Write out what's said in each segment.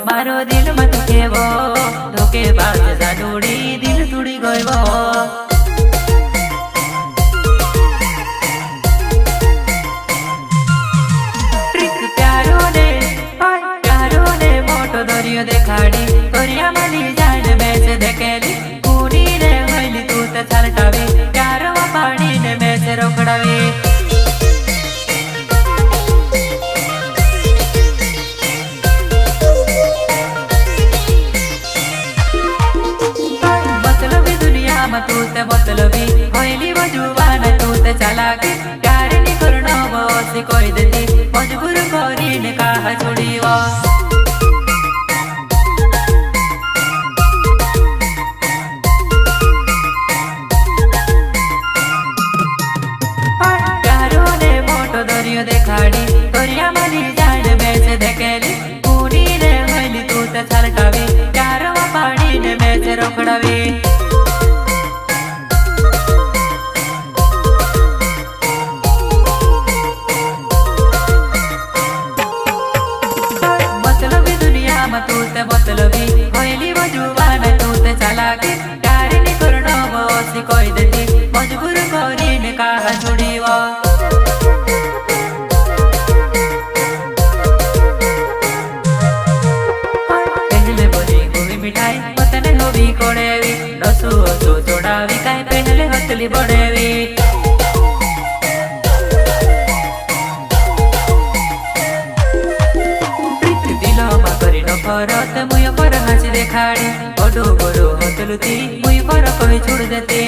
मारो दिल मत खेवो धोखेबाज जादूड़ी दिल तुड़ी गयो दरियो देखाड़ी तोरिया मली जान मैच देखेली कूड़ी ने होइली तू ते छलटावी प्यारो पानी ने मैच रोकड़ावी मतलबी दुनिया में तू ते मतलबी होइली जुबान तू ते चालाकी प्यार नी करनो बसी कोई देती मजबूर कोरी ने कहा छोड़ी वो देखाड़ी तोरिया मली जान मैच देखेली कूड़ी ने होइली तू ते छलटावी प्यारो पानी ने मैच रोकड़ावी मतलबी दुनिया में तू ते मतलबी होइली जुबान तू ते चालाकी प्यार नी करनो बसी कोई देती मजबूर कोरी ने कहा छोड़ी वो मिठाई पतने होवी कोड़ेवी नसु ओसु चोड़ावी काई पहनले हथली बड़ेवी प्रीत दिलो मा करी न फरत मुय पर हासी देखाड़ी ओडो गोरो हथलुती मुय पर कही छोड़ देते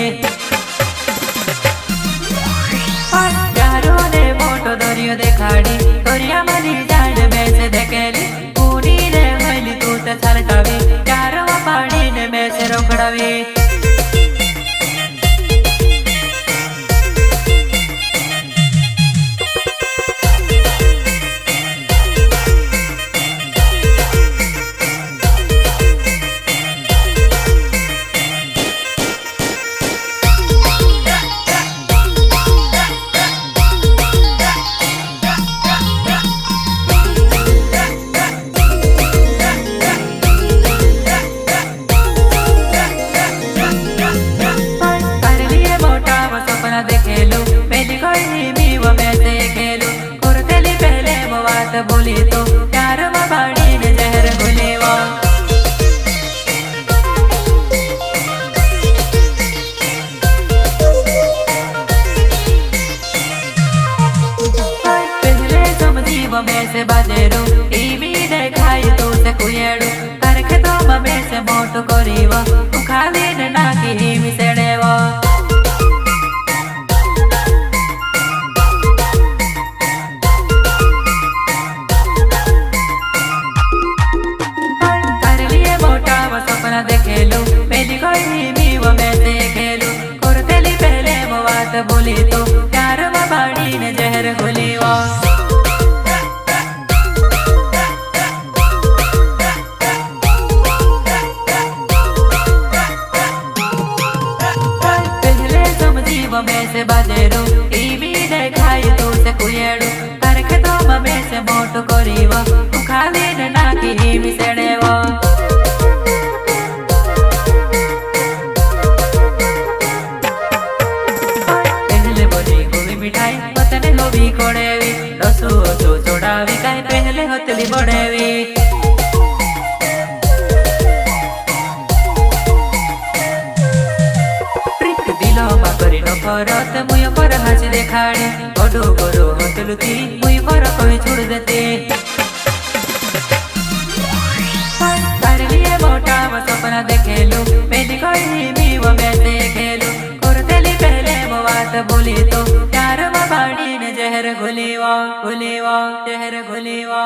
प्यारो ने मोटो दरियो देखाड़ी तोरिया मली जान मैच देखेली कूड़ी ने होइली तू ते छलटावी प्यारो पानी ने मैच रोकड़ावी बोली तो प्यार में बाड़ी ने जहर घुले वो पहले समझी वो में से बाजेरू टीवी देखाई तू से कुएड़ू करके तो में से मोटो करी वो तू खाली न ना की मिसेड़े वो देखेलू पहली कोई भी वो मैं से खेलू कुर्तेली पहले वो बात बोली तो प्यार में बाड़ी ने जहर घुली वो पहले समझी वो मैं से बाजेरू टीवी देखाई तू से कुएड़ू करके तो मैं से मोटो करी वो तू खाली न ना की मिसेड़े वो मिठाई पतने होवी कोड़ेवी नसु ओसु चोड़ावी काई पहले हथली बड़ेवी प्रीत दिलो मा करी न फरत मुय पर हासी देखाड़ी ओडो गोरो हथलुती मुय पर कही छोड़ देते तारे लिए मोटा वो सपना देखेलू पहली कोई भी वो मैं से खेलू कुर्तेली पहले वो बात बोली तो प्यार में बाड़ी ने जहर घुली वो जहर घुली वो।